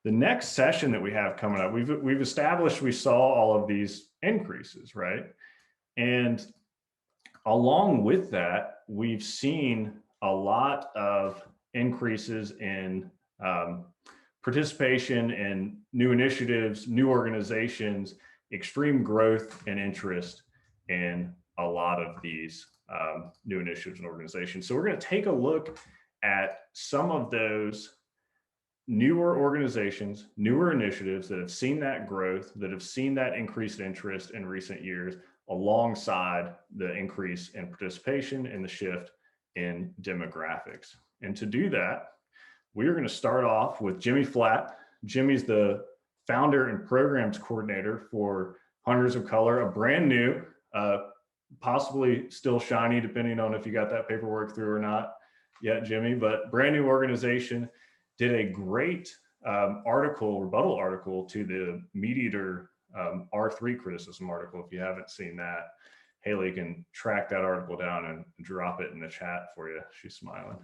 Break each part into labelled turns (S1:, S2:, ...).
S1: The next session that we have coming up, we've established we saw all of these increases, right? And along with that, we've seen a lot of increases in participation in new initiatives, new organizations, extreme growth and interest in a lot of these new initiatives and organizations. So we're going to take a look at some of those newer organizations, newer initiatives that have seen that growth, that have seen that increased interest in recent years, alongside the increase in participation and the shift in demographics. And to do that, we are going to start off with Jimmy Flatt. Jimmy's the founder and programs coordinator for Hunters of Color, a brand new, possibly still shiny, depending on if you got that paperwork through or not yet, Jimmy, but brand new organization. Did a great rebuttal article to the MeatEater R3 criticism article. If you haven't seen that, Haley can track that article down and drop it in the chat for you. She's smiling.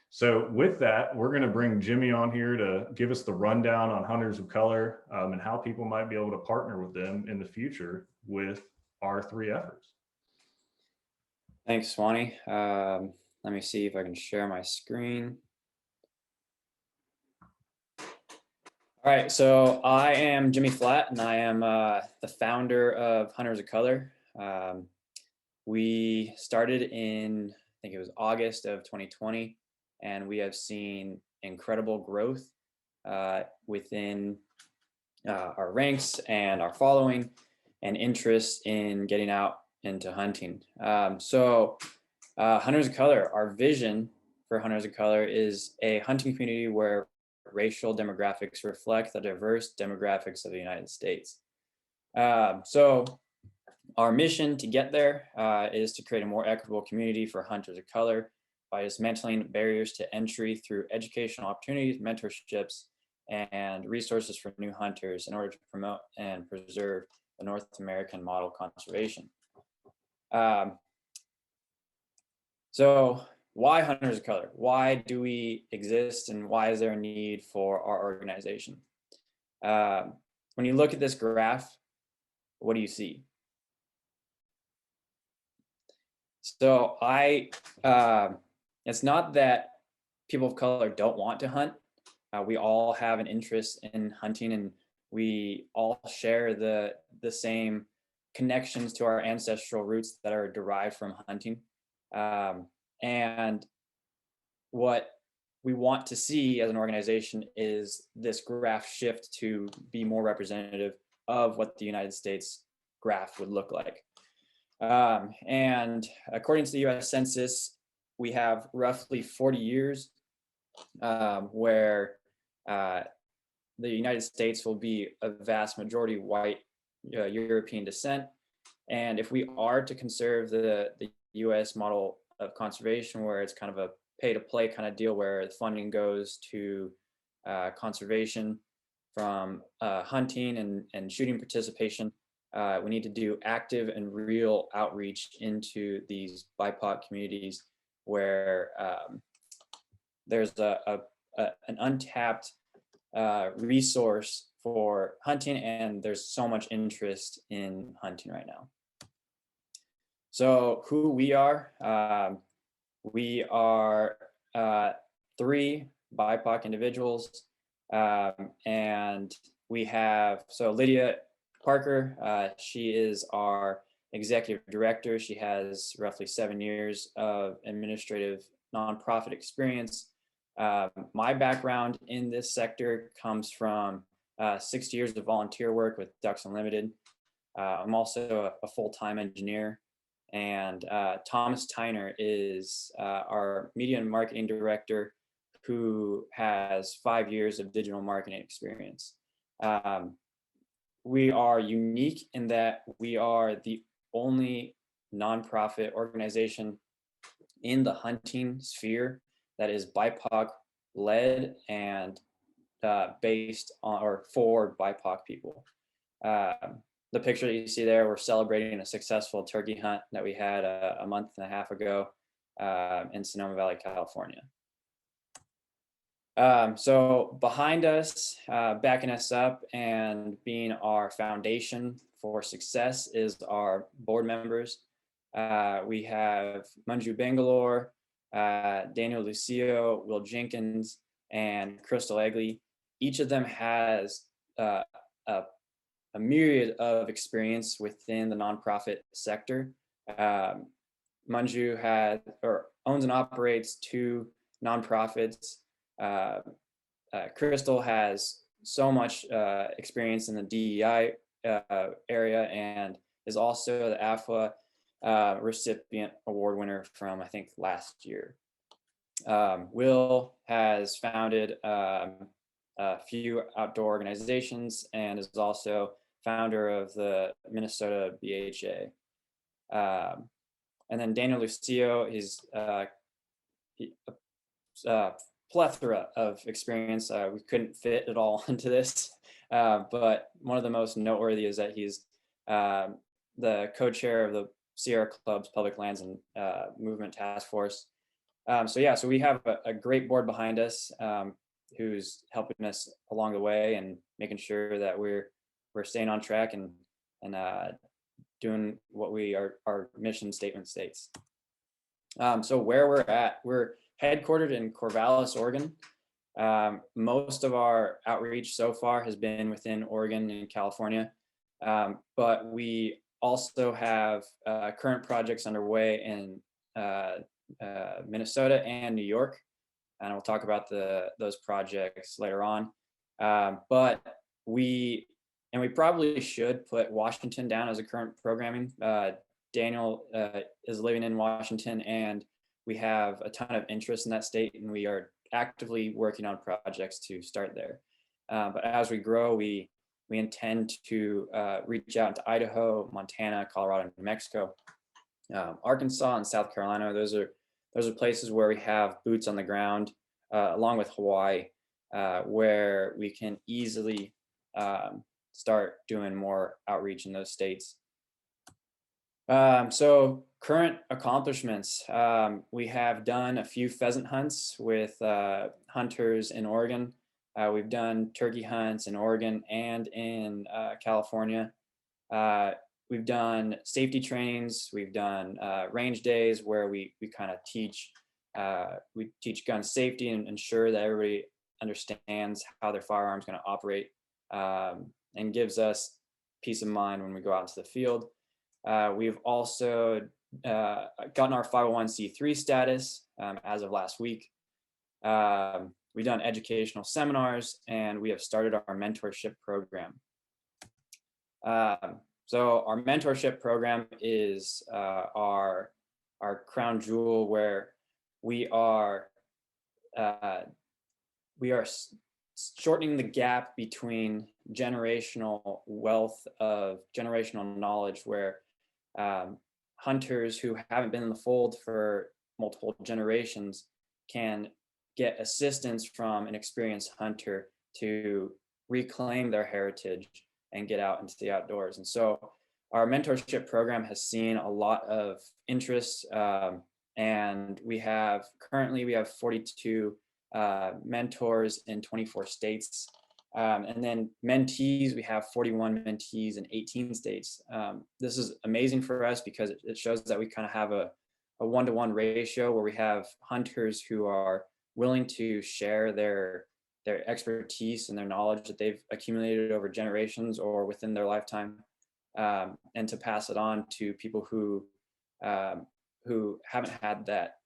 S1: So with that, we're going to bring Jimmy on here to give us the rundown on Hunters of Color and how people might be able to partner with them in the future with R3 efforts.
S2: Thanks, Swanee. Let me see if I can share my screen. All right, so I am Jimmy Flatt, and I am the founder of Hunters of Color. We started in, I think it was August of 2020, and we have seen incredible growth within our ranks and our following and interest in getting out into hunting. So Hunters of Color, our vision for Hunters of Color is a hunting community where racial demographics reflect the diverse demographics of the United States. So our mission to get there is to create a more equitable community for hunters of color by dismantling barriers to entry through educational opportunities, mentorships, and resources for new hunters in order to promote and preserve the North American model conservation. So why Hunters of Color? Why do we exist, and why is there a need for our organization? When you look at this graph, what do you see? So it's not that people of color don't want to hunt. We all have an interest in hunting, and we all share the same connections to our ancestral roots that are derived from hunting. And what we want to see as an organization is this graph shift to be more representative of what the United States graph would look like. And according to the US Census, we have roughly 40 years where the United States will be a vast majority white European descent. And if we are to conserve the US model of conservation, where it's kind of a pay-to-play kind of deal, where the funding goes to conservation from hunting and shooting participation, we need to do active and real outreach into these BIPOC communities where there's an untapped resource for hunting, and there's so much interest in hunting right now. So who we are 3 BIPOC individuals, and we have, so Lydia Parker, she is our executive director. She has roughly 7 years of administrative nonprofit experience. My background in this sector comes from 60 years of volunteer work with Ducks Unlimited. I'm also a full-time engineer. And Thomas Tyner is our media and marketing director, who has 5 years of digital marketing experience. We are unique in that we are the only nonprofit organization in the hunting sphere that is BIPOC led and based on or for BIPOC people. The picture that you see there, we're celebrating a successful turkey hunt that we had a month and a half ago in Sonoma Valley, California. So behind us, backing us up and being our foundation for success is our board members. We have Manju Bangalore, Daniel Lucio, Will Jenkins, and Crystal Egley. Each of them has uh, a, a myriad of experience within the nonprofit sector. Um, Manju owns and operates two nonprofits. Uh, Crystal has so much experience in the DEI area and is also the AFWA recipient award winner from, I think, last year. Will has founded a few outdoor organizations and is also founder of the Minnesota BHA. And then Daniel Lucio, he's a plethora of experience. We couldn't fit it all into this, but one of the most noteworthy is that he's the co-chair of the Sierra Club's Public Lands and Movement Task Force. So we have a great board behind us who's helping us along the way and making sure that we're staying on track and doing what our mission statement states. So where we're at, we're headquartered in Corvallis, Oregon. Most of our outreach so far has been within Oregon and California, but we also have current projects underway in Minnesota and New York, and we'll talk about those projects later on. But we probably should put Washington down as a current programming. Daniel is living in Washington, and we have a ton of interest in that state, and we are actively working on projects to start there. But as we grow, we intend to reach out to Idaho, Montana, Colorado, and New Mexico, Arkansas, and South Carolina. Those are places where we have boots on the ground, along with Hawaii, where we can easily start doing more outreach in those states. So current accomplishments, we have done a few pheasant hunts with hunters in Oregon. We've done turkey hunts in Oregon and in California. We've done safety trainings. We've done range days where we kind of teach gun safety and ensure that everybody understands how their firearm's going to operate, and gives us peace of mind when we go out into the field. We've also gotten our 501c3 status as of last week. We've done educational seminars, and we have started our mentorship program. So our mentorship program is our crown jewel, where we are shortening the gap between generational wealth of generational knowledge, where hunters who haven't been in the fold for multiple generations can get assistance from an experienced hunter to reclaim their heritage and get out into the outdoors. And so our mentorship program has seen a lot of interest, and currently we have 42 mentors in 24 states. And then mentees, we have 41 mentees in 18 states. This is amazing for us because it shows that we kind of have a one-to-one ratio where we have hunters who are willing to share their expertise and their knowledge that they've accumulated over generations or within their lifetime, and to pass it on to people who haven't had that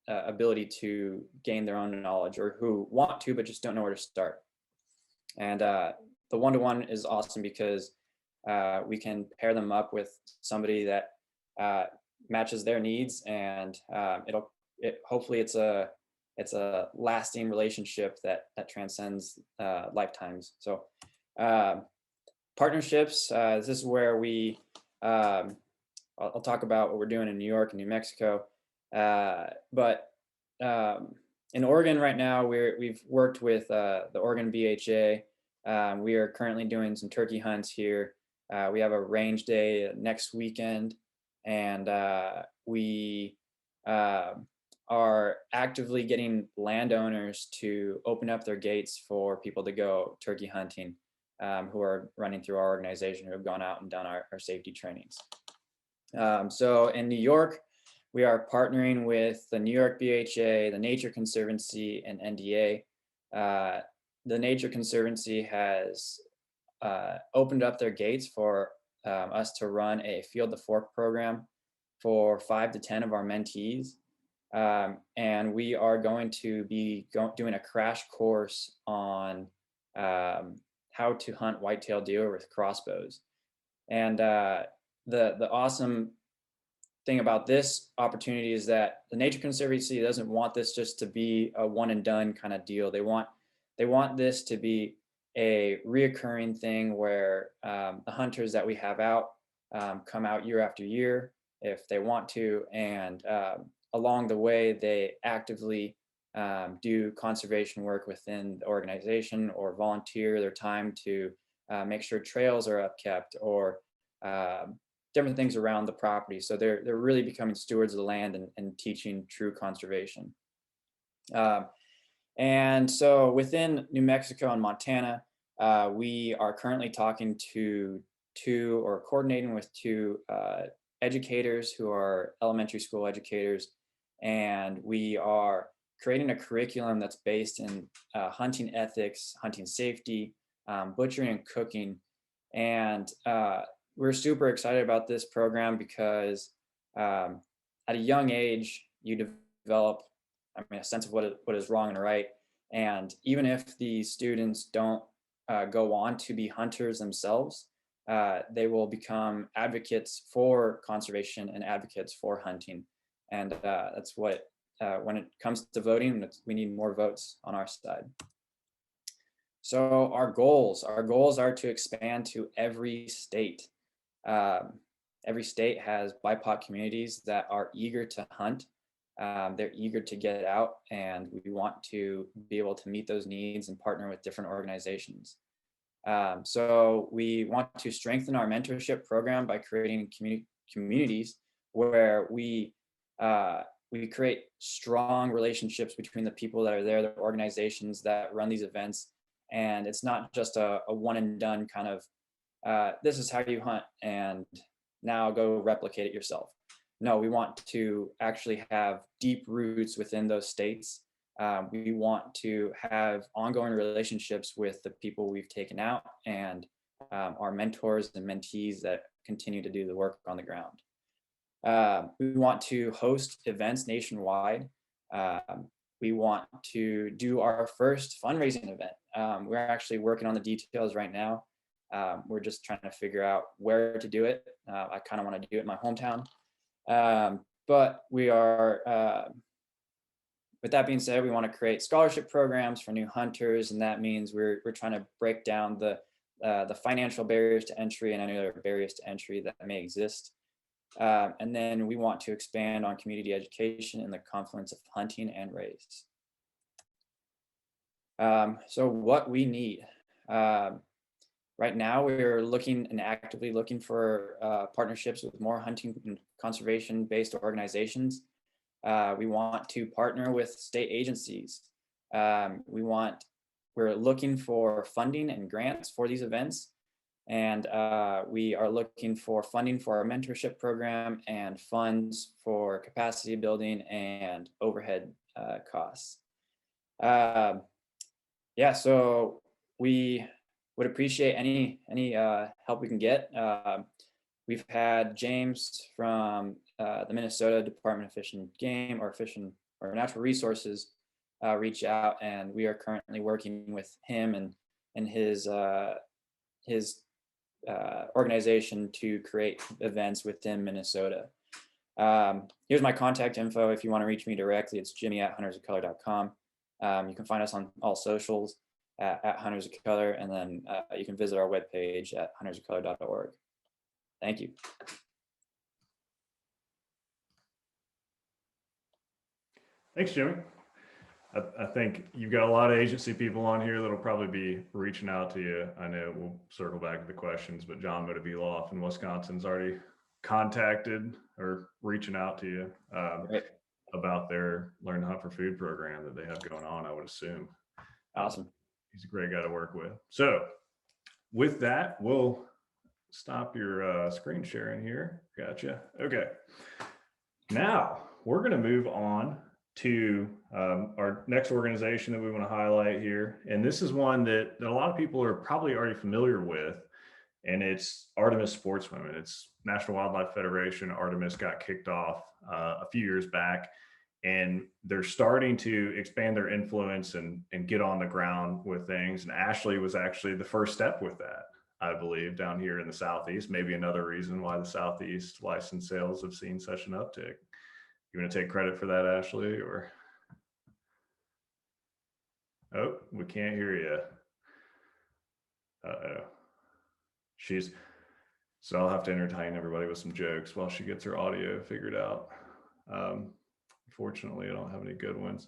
S2: ability to gain their own knowledge, or who want to but just don't know where to start. And the one-to-one is awesome because we can pair them up with somebody that matches their needs, and hopefully it's a lasting relationship that transcends lifetimes. So partnerships, this is where I'll talk about what we're doing in New York and New Mexico. But in Oregon right now, we've worked with the Oregon BHA. We are currently doing some turkey hunts here. We have a range day next weekend, and we are actively getting landowners to open up their gates for people to go turkey hunting, who are running through our organization, who have gone out and done our safety trainings. So in New York, we are partnering with the New York BHA, the Nature Conservancy, and NDA. The Nature Conservancy has opened up their gates for us to run a Field to Fork program for 5 to 10 of our mentees. And we are going to be doing a crash course on how to hunt whitetail deer with crossbows. And the awesome thing about this opportunity is that the Nature Conservancy doesn't want this just to be a one and done kind of deal. They want this to be a reoccurring thing where the hunters that we have out come out year after year if they want to, and along the way they actively do conservation work within the organization or volunteer their time to make sure trails are upkept or different things around the property. So they're really becoming stewards of the land and teaching true conservation. And so within New Mexico and Montana, we are currently talking to coordinating with two educators who are elementary school educators. And we are creating a curriculum that's based in hunting ethics, hunting safety, butchering and cooking. And we're super excited about this program because at a young age, you develop, a sense of what is wrong and right. And even if the students don't go on to be hunters themselves, they will become advocates for conservation and advocates for hunting. And that's what, when it comes to voting, we need more votes on our side. So our goals are to expand to every state. Every state has BIPOC communities that are eager to hunt. They're eager to get out, and we want to be able to meet those needs and partner with different organizations. So we want to strengthen our mentorship program by creating communities where we create strong relationships between the people that are there, the organizations that run these events. And it's not just a one and done kind of, this is how you hunt and now go replicate it yourself. No, we want to actually have deep roots within those states. We want to have ongoing relationships with the people we've taken out and our mentors and mentees that continue to do the work on the ground. We want to host events nationwide. We want to do our first fundraising event. We're actually working on the details right now. We're just trying to figure out where to do it. I kind of want to do it in my hometown. But we are, with that being said, we want to create scholarship programs for new hunters, and that means we're trying to break down the financial barriers to entry and any other barriers to entry that may exist. And then we want to expand on community education in the confluence of hunting and race. So what we need. Right now, we're looking and actively looking for partnerships with more hunting and conservation-based organizations. We want to partner with state agencies. We're looking for funding and grants for these events. And we are looking for funding for our mentorship program and funds for capacity building and overhead costs. Yeah, so we would appreciate any help we can get. We've had James from the Minnesota Department of Fish and Game or Natural Resources reach out, and we are currently working with him and his organization to create events within Minnesota. Here's my contact info. If you want to reach me directly, it's jimmy@huntersofcolor.com. You can find us on all socials at Hunters of Color, and then you can visit our webpage at huntersofcolor.org. Thank you.
S1: Thanks, Jimmy. I think you've got a lot of agency people on here that'll probably be reaching out to you. I know we'll circle back to the questions, but John Motoviloff in Wisconsin's already contacted or reaching out to you.
S2: Right.
S1: about their Learn to Hunt for Food program that they have going on, I would assume.
S2: Awesome.
S1: He's a great guy to work with. So with that, we'll stop your screen sharing here. Gotcha. Okay. Now we're going to move on to our next organization that we want to highlight here. And this is one that a lot of people are probably already familiar with, and it's Artemis Sportswomen. It's National Wildlife Federation. Artemis got kicked off a few years back, and they're starting to expand their influence and get on the ground with things. And Ashley was actually the first step with that, I believe, down here in the Southeast. Maybe another reason why the Southeast license sales have seen such an uptick. You want to take credit for that, Ashley, or? Oh, we can't hear you. Uh-oh. So I'll have to entertain everybody with some jokes while she gets her audio figured out. Fortunately, I don't have any good ones.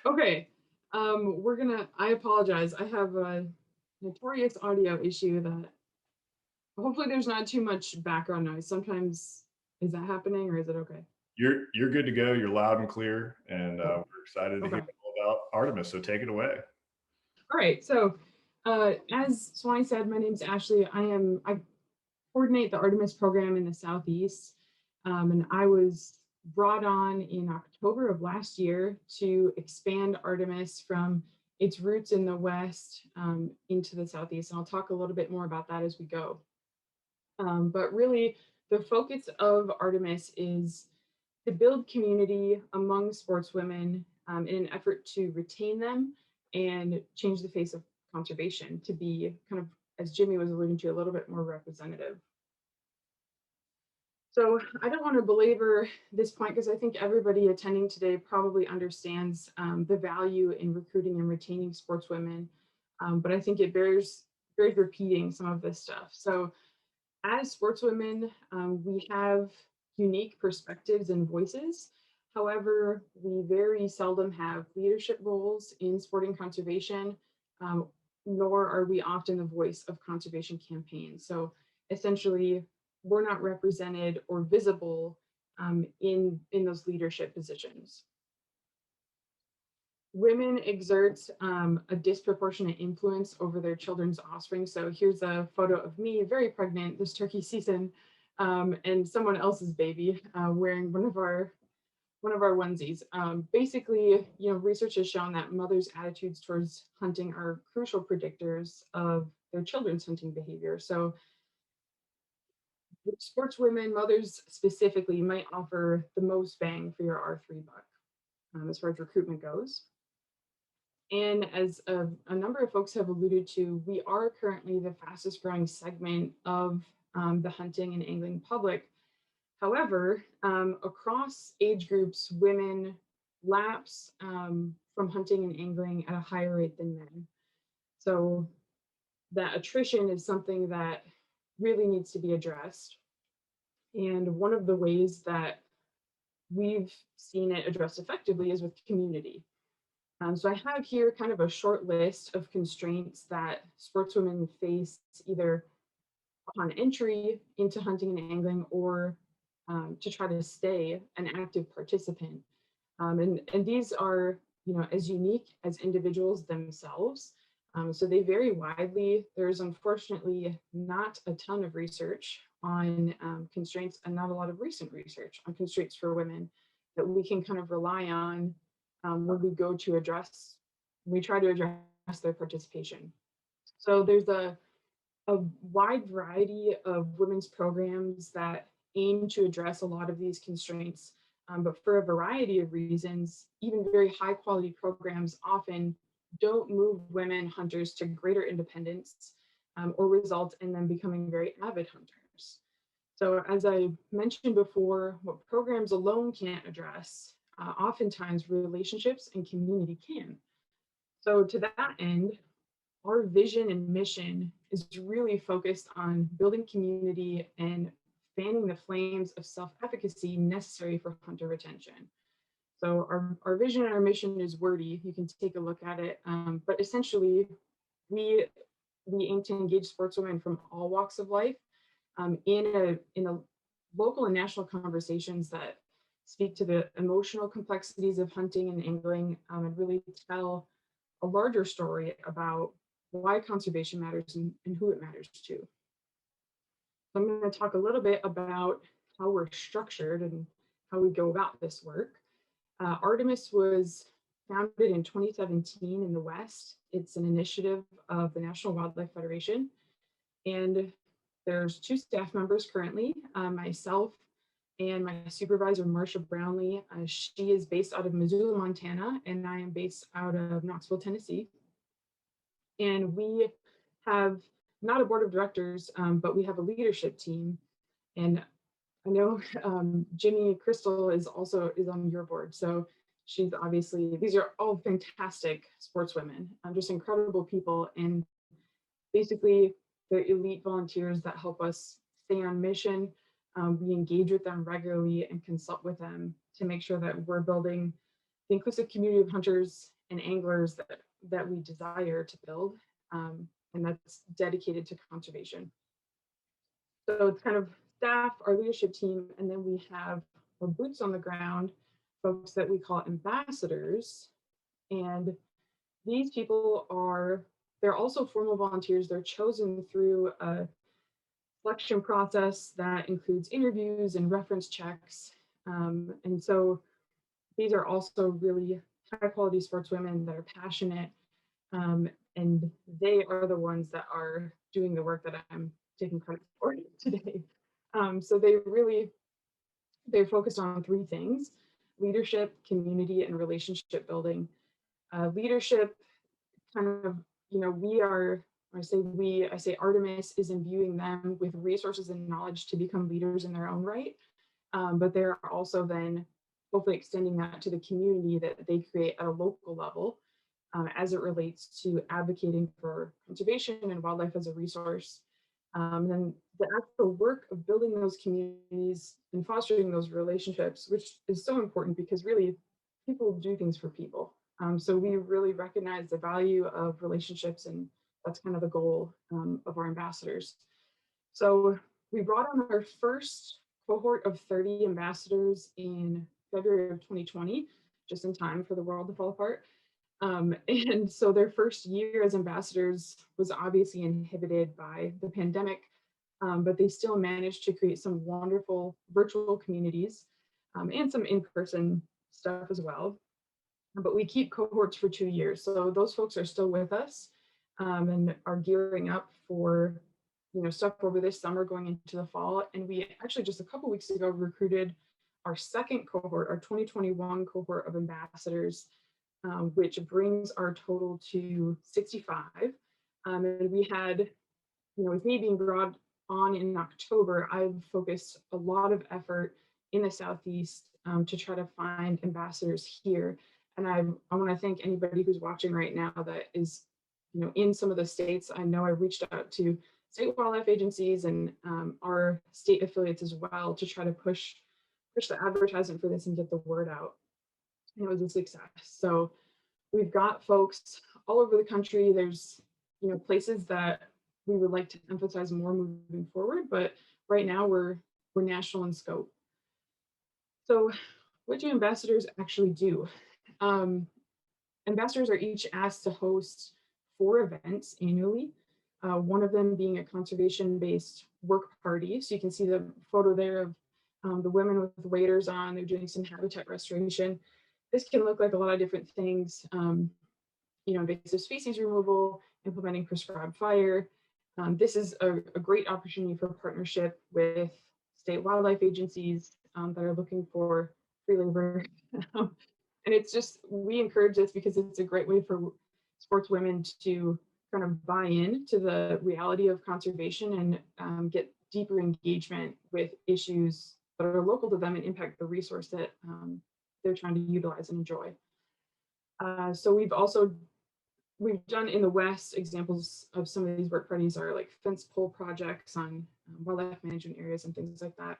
S3: Okay, I apologize. I have a notorious audio issue that hopefully there's not too much background noise. Sometimes, is that happening or is it okay?
S1: You're good to go. You're loud and clear, and we're excited to hear all about Artemis. So take it away.
S3: All right. So, as Swanee said, my name's Ashley. I coordinate the Artemis program in the Southeast, and I was brought on in October of last year to expand Artemis from its roots in the West into the Southeast. And I'll talk a little bit more about that as we go. But really, the focus of Artemis is to build community among sportswomen in an effort to retain them and change the face of conservation to be kind of, as Jimmy was alluding to, a little bit more representative. So I don't want to belabor this point because I think everybody attending today probably understands the value in recruiting and retaining sportswomen, but I think it bears repeating some of this stuff. So as sportswomen, we have unique perspectives and voices. However, we very seldom have leadership roles in sporting conservation, nor are we often the voice of conservation campaigns. So essentially, we're not represented or visible in those leadership positions. Women exert a disproportionate influence over their children's offspring. So here's a photo of me, very pregnant this turkey season, and someone else's baby wearing one of our onesies. Basically, research has shown that mothers' attitudes towards hunting are crucial predictors of their children's hunting behavior. So sportswomen, mothers specifically, might offer the most bang for your R3 buck as far as recruitment goes. And as a number of folks have alluded to, we are currently the fastest growing segment of the hunting and angling public. However, across age groups, women lapse from hunting and angling at a higher rate than men. So that attrition is something that really needs to be addressed. And one of the ways that we've seen it addressed effectively is with community. So I have here kind of a short list of constraints that sportswomen face either upon entry into hunting and angling or to try to stay an active participant. And these are, as unique as individuals themselves. So they vary widely. There's unfortunately not a ton of research on constraints and not a lot of recent research on constraints for women that we can kind of rely on when we try to address their participation. So there's a wide variety of women's programs that aim to address a lot of these constraints, but for a variety of reasons, even very high quality programs often don't move women hunters to greater independence or result in them becoming very avid hunters. So as I mentioned before, what programs alone can't address, oftentimes relationships and community can. So to that end, our vision and mission is really focused on building community and fanning the flames of self-efficacy necessary for hunter retention. So our vision and our mission is wordy. You can take a look at it, but essentially, we aim to engage sportswomen from all walks of life in a local and national conversations that speak to the emotional complexities of hunting and angling, and really tell a larger story about why conservation matters and who it matters to. So I'm going to talk a little bit about how we're structured and how we go about this work. Artemis was founded in 2017 in the West. It's an initiative of the National Wildlife Federation. And there's 2 staff members currently, myself and my supervisor, Marsha Brownlee. She is based out of Missoula, Montana, and I am based out of Knoxville, Tennessee. And we have not a board of directors, but we have a leadership team. And I know Jimmy Crystal is on your board. So she's obviously, these are all fantastic sportswomen, just incredible people. And basically the elite volunteers that help us stay on mission. We engage with them regularly and consult with them to make sure that we're building the inclusive community of hunters and anglers that we desire to build, and that's dedicated to conservation. So it's kind of staff, our leadership team, and then we have our boots on the ground, folks that we call ambassadors. And these people they're also formal volunteers. They're chosen through a selection process that includes interviews and reference checks. And so these are also really high quality sportswomen that are passionate, and they are the ones that are doing the work that I'm taking credit for today. So they're focused on 3 things: leadership, community, and relationship building. Leadership, kind of, I say Artemis is imbuing them with resources and knowledge to become leaders in their own right. But they're also then hopefully extending that to the community that they create at a local level, as it relates to advocating for conservation and wildlife as a resource. And then the actual work of building those communities and fostering those relationships, which is so important because really people do things for people. So we really recognize the value of relationships, and that's kind of the goal of our ambassadors. So we brought on our first cohort of 30 ambassadors in February of 2020, just in time for the world to fall apart. And so their first year as ambassadors was obviously inhibited by the pandemic, but they still managed to create some wonderful virtual communities, and some in-person stuff as well. But we keep cohorts for 2 years. So those folks are still with us, and are gearing up for stuff over this summer going into the fall. And we actually just a couple weeks ago recruited our second cohort, our 2021 cohort of ambassadors, which brings our total to 65. And we had, with me being brought on in October, I've focused a lot of effort in the Southeast to try to find ambassadors here. And I want to thank anybody who's watching right now that is, in some of the states. I know I reached out to state wildlife agencies and our state affiliates as well to try to push the advertisement for this and get the word out. And it was a success. So we've got folks all over the country. There's, places that we would like to emphasize more moving forward, but right now we're national in scope. So what do ambassadors actually do? Ambassadors are each asked to host 4 events annually, one of them being a conservation-based work party. So you can see the photo there of the women with waders on. They're doing some habitat restoration. This can look like a lot of different things, invasive species removal, implementing prescribed fire. This is a great opportunity for partnership with state wildlife agencies that are looking for free labor. And it's just, we encourage this because it's a great way for sportswomen to kind of buy in to the reality of conservation and get deeper engagement with issues that are local to them and impact the resource that they're trying to utilize and enjoy. So we've done in the West, examples of some of these work parties are like fence pole projects on wildlife management areas and things like that.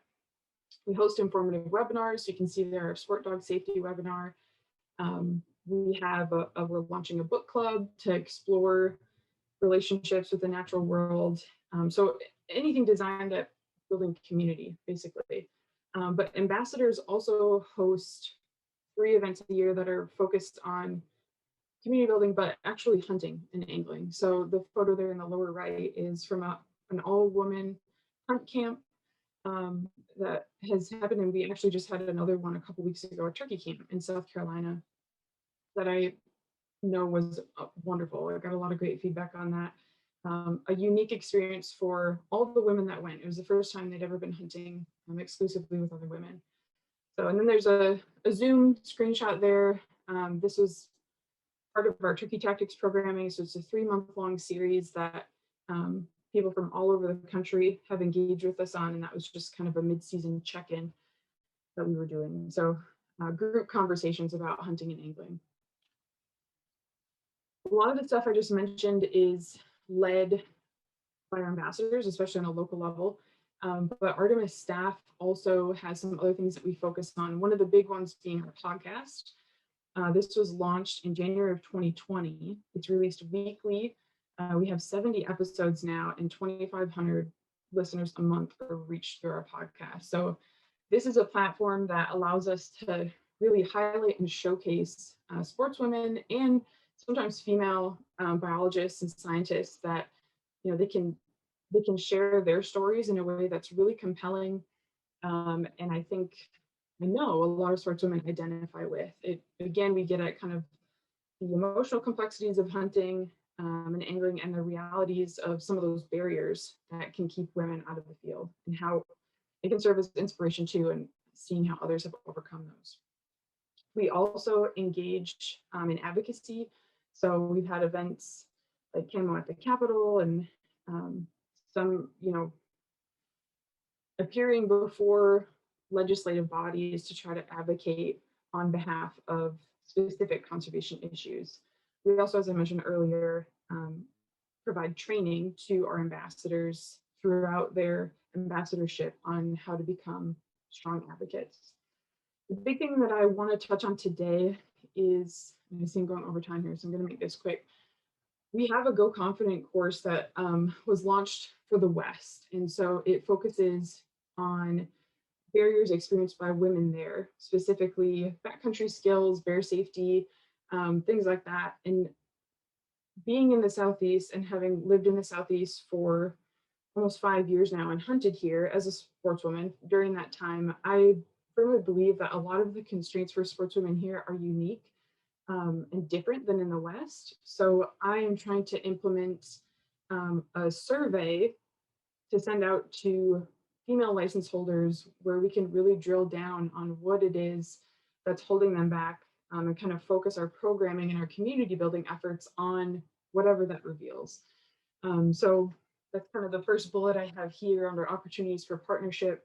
S3: We host informative webinars. You can see there our sport dog safety webinar. We're launching a book club to explore relationships with the natural world. So anything designed at building community, basically. But ambassadors also host 3 events a year that are focused on community building, but actually hunting and angling. So the photo there in the lower right is from an all-woman hunt camp that has happened, and we actually just had another one a couple weeks ago, a turkey camp in South Carolina that I know was wonderful. I got a lot of great feedback on that. A unique experience for all the women that went. It was the first time they'd ever been hunting exclusively with other women. So, and then there's a Zoom screenshot there. This was part of our Turkey Tactics programming. So it's a 3-month-long series that people from all over the country have engaged with us on, and that was just kind of a mid-season check-in that we were doing. So group conversations about hunting and angling. A lot of the stuff I just mentioned is led by our ambassadors, especially on a local level. But Artemis staff also has some other things that we focus on. One of the big ones being our podcast. This was launched in January of 2020. It's released weekly. We have 70 episodes now, and 2,500 listeners a month are reached through our podcast. So this is a platform that allows us to really highlight and showcase sportswomen and sometimes female biologists and scientists that, you know, they can share their stories in a way that's really compelling. And I know a lot of sportswomen identify with it. Again, we get at kind of the emotional complexities of hunting and angling, and the realities of some of those barriers that can keep women out of the field, and how it can serve as inspiration too, and seeing how others have overcome those. We also engage in advocacy. So we've had events like Camo at the Capitol, and some, you know, appearing before legislative bodies to try to advocate on behalf of specific conservation issues. We also, as I mentioned earlier, provide training to our ambassadors throughout their ambassadorship on how to become strong advocates. The big thing that I want to touch on today is, I see I'm going over time here, so I'm going to make this quick. We have a Go Confident course that was launched for the West. And so it focuses on barriers experienced by women there, specifically backcountry skills, bear safety, things like that. And being in the Southeast and having lived in the Southeast for almost 5 years now and hunted here as a sportswoman during that time, I firmly believe that a lot of the constraints for sportswomen here are unique and different than in the West. So I am trying to implement a survey to send out to female license holders where we can really drill down on what it is that's holding them back, and kind of focus our programming and our community building efforts on whatever that reveals. So that's kind of the first bullet I have here under opportunities for partnership.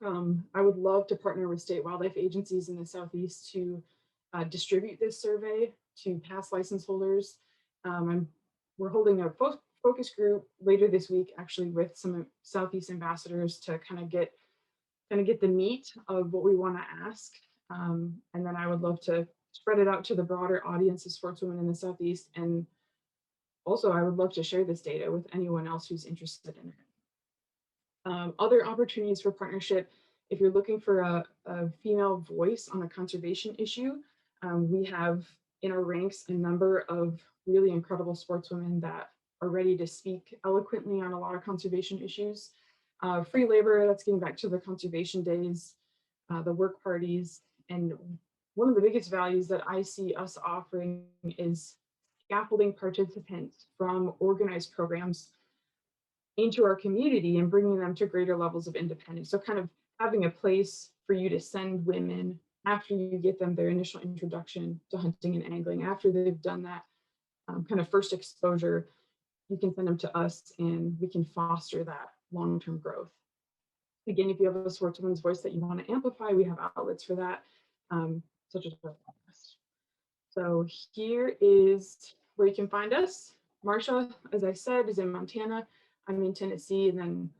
S3: I would love to partner with state wildlife agencies in the Southeast to distribute this survey to past license holders. We're holding a focus group later this week, actually, with some Southeast ambassadors to kind of get the meat of what we want to ask. And then I would love to spread it out to the broader audience of sportswomen in the Southeast. And also, I would love to share this data with anyone else who's interested in it. Other opportunities for partnership, if you're looking for a female voice on a conservation issue, we have in our ranks a number of really incredible sportswomen that are ready to speak eloquently on a lot of conservation issues. Free labor, that's getting back to the conservation days, the work parties. And one of the biggest values that I see us offering is scaffolding participants from organized programs into our community and bringing them to greater levels of independence. So kind of having a place for you to send women after you get them their initial introduction to hunting and angling. After they've done that kind of first exposure, you can send them to us and we can foster that long-term growth. Again, if you have a sportswoman's voice that you want to amplify, we have outlets for that, such as our podcast. So here is where you can find us. Marsha, as I said, is in Montana. I'm in Tennessee, and then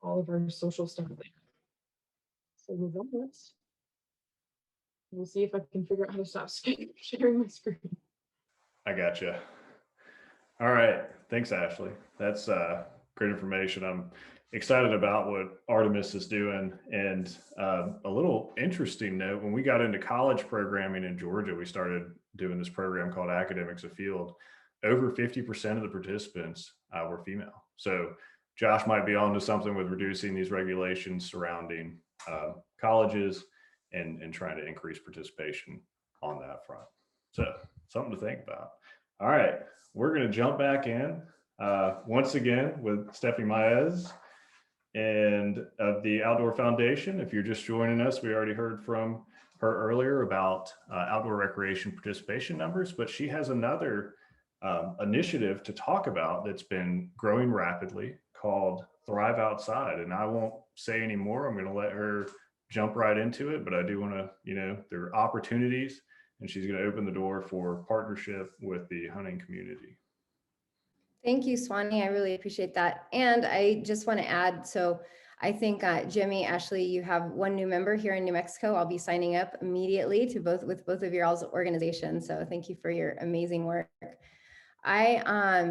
S3: all of our social stuff there. So with that, we'll see if I can figure out how to stop sharing my screen.
S1: I gotcha. All right. Thanks, Ashley. That's great information. I'm excited about what Artemis is doing. And a little interesting note, when we got into college programming in Georgia, we started doing this program called Academics Afield. Over 50% of the participants were female. So Josh might be onto something with reducing these regulations surrounding colleges and trying to increase participation on that front. So something to think about. All right, we're going to jump back in once again with Stephanie Maez and of the Outdoor Foundation. If you're just joining us, we already heard from her earlier about outdoor recreation participation numbers, but she has another initiative to talk about that's been growing rapidly called Thrive Outside. And I won't say any more. I'm going to let her jump right into it, but I do want to, there are opportunities, and she's going to open the door for partnership with the hunting community.
S4: Thank you, Swanee. I really appreciate that. And I just want to add, so I think Jimmy, Ashley, you have one new member here in New Mexico. I'll be signing up immediately to both of your all's organizations. So thank you for your amazing work. I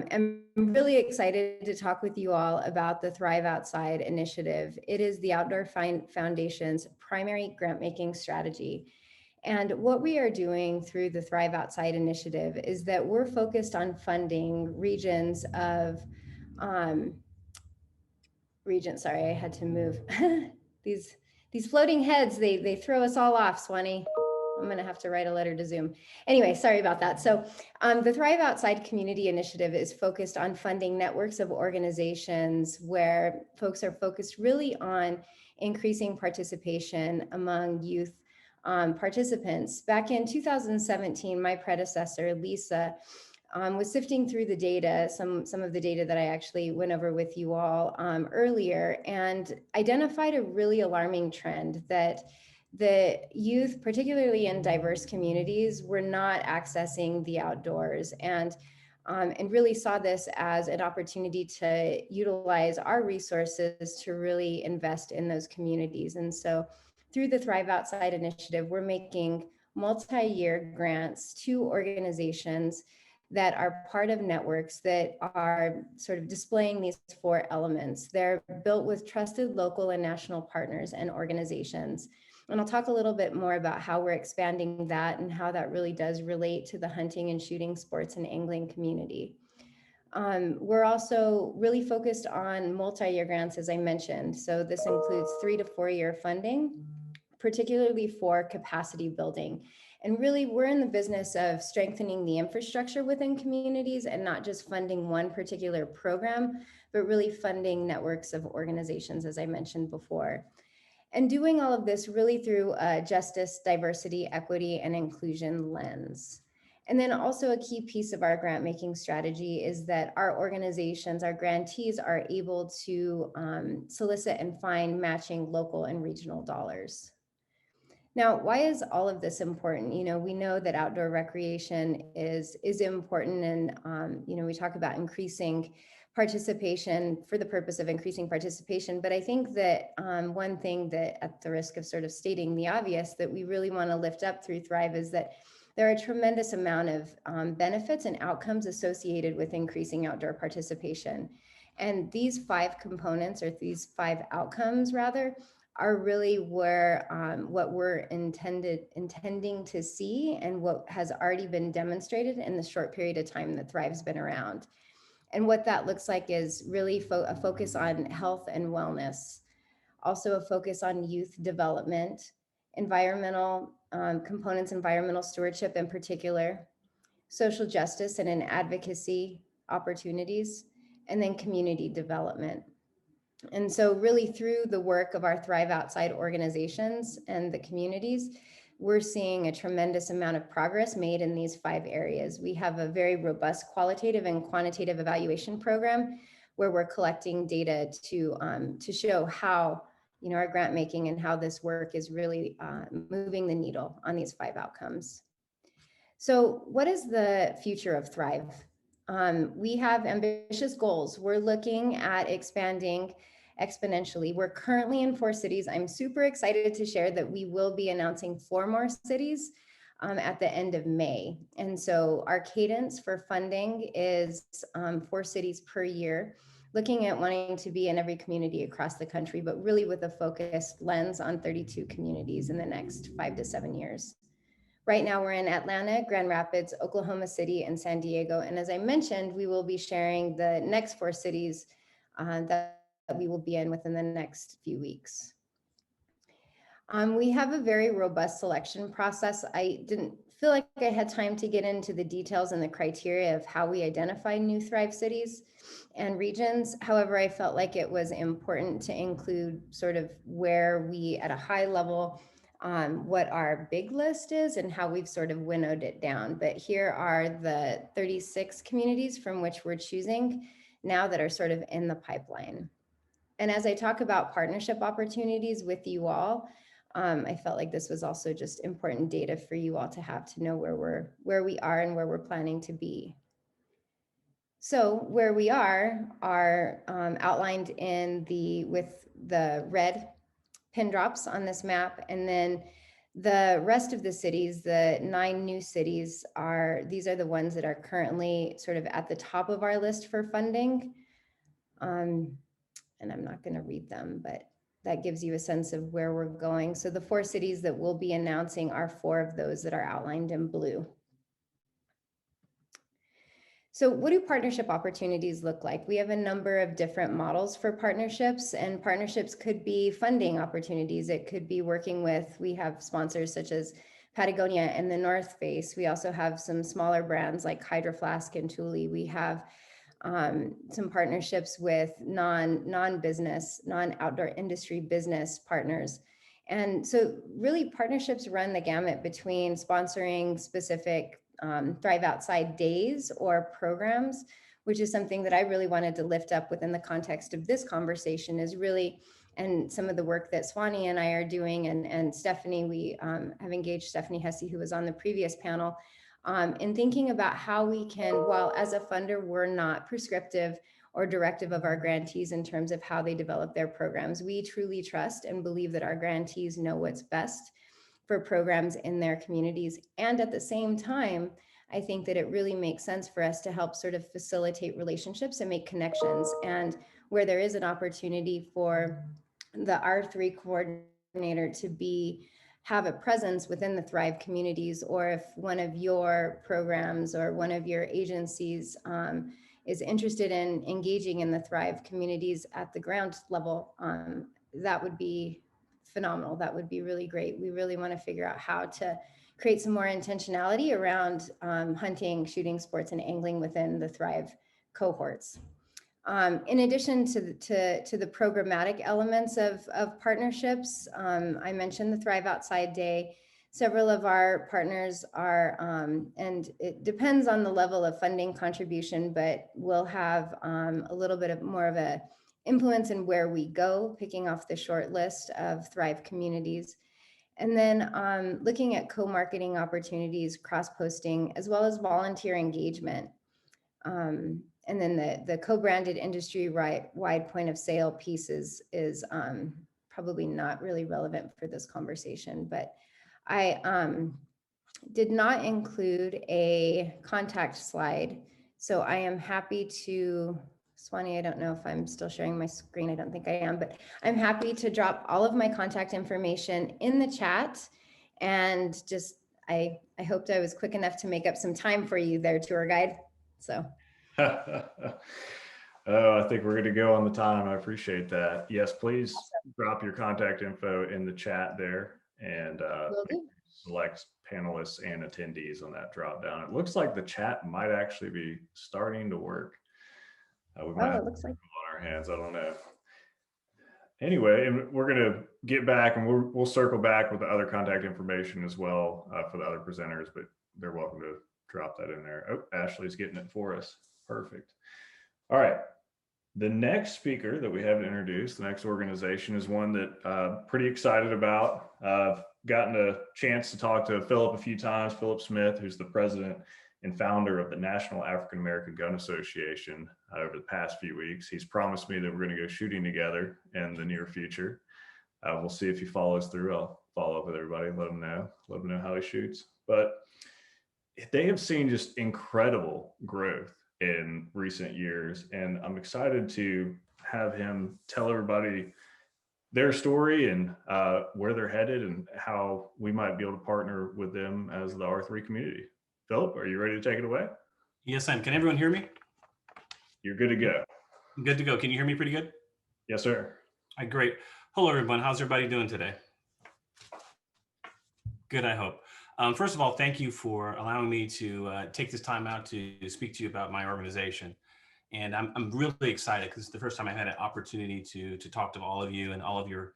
S4: am really excited to talk with you all about the Thrive Outside initiative. It is the Outdoor Foundation's primary grant making strategy. And what we are doing through the Thrive Outside initiative is that we're focused on funding regions of, sorry, I had to move. These floating heads, they throw us all off, Swanee. I'm gonna have to write a letter to Zoom. Anyway, sorry about that. So the Thrive Outside Community Initiative is focused on funding networks of organizations where folks are focused really on increasing participation among youth participants. Back in 2017, my predecessor, Lisa, was sifting through the data, some of the data that I actually went over with you all earlier, and identified a really alarming trend that the youth, particularly in diverse communities, were not accessing the outdoors, and really saw this as an opportunity to utilize our resources to really invest in those communities. And so through the Thrive Outside initiative, we're making multi-year grants to organizations that are part of networks that are sort of displaying these 4 elements. They're built with trusted local and national partners and organizations. And I'll talk a little bit more about how we're expanding that and how that really does relate to the hunting and shooting sports and angling community. We're also really focused on multi-year grants, as I mentioned. So this includes 3 to 4 year funding, particularly for capacity building. And really, we're in the business of strengthening the infrastructure within communities and not just funding one particular program, but really funding networks of organizations, as I mentioned before. And doing all of this really through a justice, diversity, equity, and inclusion lens. And then also a key piece of our grant making strategy is that our organizations, our grantees, are able to solicit and find matching local and regional dollars. Now, why is all of this important? We know that outdoor recreation is important, and we talk about increasing participation for the purpose of increasing participation. But I think that one thing that, at the risk of sort of stating the obvious, that we really want to lift up through Thrive is that there are a tremendous amount of benefits and outcomes associated with increasing outdoor participation. And these 5 components, or these 5 outcomes rather, are really where what we're intending to see and what has already been demonstrated in the short period of time that Thrive's been around. And what that looks like is really a focus on health and wellness, also a focus on youth development, environmental components, environmental stewardship in particular, social justice and in advocacy opportunities, and then community development. And so really through the work of our Thrive Outside organizations and the communities, we're seeing a tremendous amount of progress made in these 5 areas. We have a very robust qualitative and quantitative evaluation program where we're collecting data to show how our grant making and how this work is really moving the needle on these 5 outcomes. So what is the future of Thrive? We have ambitious goals. We're looking at expanding exponentially. We're currently in 4 cities. I'm super excited to share that we will be announcing 4 more cities at the end of May. And so our cadence for funding is 4 cities per year. looking at wanting to be in every community across the country, but really with a focused lens on 32 communities in the next 5 to 7 years. Right now, we're in Atlanta, Grand Rapids, Oklahoma City, and San Diego. And as I mentioned, we will be sharing the next 4 cities that we will be in within the next few weeks. We have a very robust selection process. I didn't feel like I had time to get into the details and the criteria of how we identify new Thrive cities and regions. However, I felt like it was important to include sort of where we, at a high level, what our big list is and how we've sort of winnowed it down. But here are the 36 communities from which we're choosing now that are sort of in the pipeline. And as I talk about partnership opportunities with you all, I felt like this was also just important data for you all to have to know where we are and where we're planning to be. So where we are outlined with the red pin drops on this map, and then the rest of the cities, the 9 new cities, these are the ones that are currently sort of at the top of our list for funding. And I'm not going to read them, but that gives you a sense of where we're going. So the 4 cities that we'll be announcing are 4 of those that are outlined in blue. So what do partnership opportunities look like? We have a number of different models for partnerships, and partnerships could be funding opportunities. It could be working with, we have sponsors such as Patagonia and the North Face. We also have some smaller brands like Hydro Flask and Thule. We have some partnerships with non-business, non-outdoor industry business partners. And so really partnerships run the gamut between sponsoring specific Thrive Outside days or programs, which is something that I really wanted to lift up within the context of this conversation, is really, and some of the work that Swanee and I are doing, and Stephanie, we have engaged Stephanie Hesse, who was on the previous panel, in thinking about how we can, while as a funder, we're not prescriptive or directive of our grantees in terms of how they develop their programs. We truly trust and believe that our grantees know what's best for programs in their communities. And at the same time, I think that it really makes sense for us to help sort of facilitate relationships and make connections. And where there is an opportunity for the R3 coordinator to have a presence within the Thrive communities, or if one of your programs or one of your agencies is interested in engaging in the Thrive communities at the ground level, that would be phenomenal. That would be really great. We really want to figure out how to create some more intentionality around hunting, shooting sports, and angling within the Thrive cohorts. In addition to the programmatic elements of partnerships, I mentioned the Thrive Outside Day. Several of our partners are, and it depends on the level of funding contribution, but we'll have a little bit of more of a influence in where we go, picking off the short list of Thrive communities. And then looking at co-marketing opportunities, cross-posting, as well as volunteer engagement. And then the co-branded industry-wide point of sale piece is probably not really relevant for this conversation, but I did not include a contact slide. So I am happy to, Swanee, I don't know if I'm still sharing my screen. I don't think I am, but I'm happy to drop all of my contact information in the chat. And just, I hoped I was quick enough to make up some time for you there, tour guide. So.
S1: Oh, I think we're going to go on the time. I appreciate that. Yes, please drop your contact info in the chat there, and select panelists and attendees on that drop down. It looks like the chat might actually be starting to work. We might have
S4: it looks like
S1: on our hands. I don't know. Anyway, and we're going to get back, and we'll circle back with the other contact information as well for the other presenters, but they're welcome to drop that in there. Oh, Ashley's getting it for us. Perfect. All right. The next speaker that we have to introduce, the next organization, is one that I'm pretty excited about. I've gotten a chance to talk to Philip a few times, Philip Smith, who's the president and founder of the National African American Gun Association, over the past few weeks. He's promised me that we're going to go shooting together in the near future. We'll see if he follows through. I'll follow up with everybody, let him know how he shoots. But they have seen just incredible growth in recent years. And I'm excited to have him tell everybody their story and where they're headed and how we might be able to partner with them as the R3 community. Philip, are you ready to take it away?
S5: Yes, I am. Can everyone hear me?
S1: You're good to go.
S5: Good to go. Can you hear me pretty good?
S1: Yes, sir.
S5: All right, great. Hello, everyone. How's everybody doing today? Good, I hope. First of all, thank you for allowing me to take this time out to speak to you about my organization. And I'm really excited because it's the first time I've had an opportunity to talk to all of you and all of your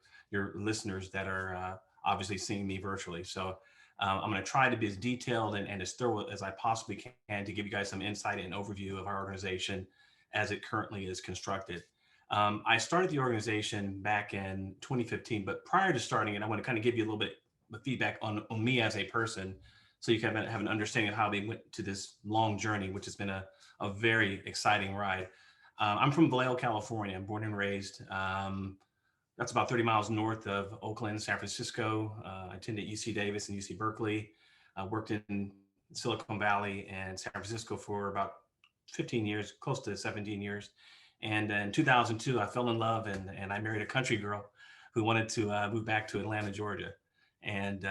S5: listeners that are obviously seeing me virtually. So I'm going to try to be as detailed and as thorough as I possibly can to give you guys some insight and overview of our organization as it currently is constructed. I started the organization back in 2015, but prior to starting it, I want to kind of give you a little bit of feedback on me as a person, so you can have an understanding of how they went to this long journey, which has been a very exciting ride. I'm from Vallejo, California. I'm born and raised. That's about 30 miles north of Oakland, San Francisco. I attended UC Davis and UC Berkeley. I worked in Silicon Valley and San Francisco for about 15 years, close to 17 years. And in 2002, I fell in love and I married a country girl who wanted to move back to Atlanta, Georgia. And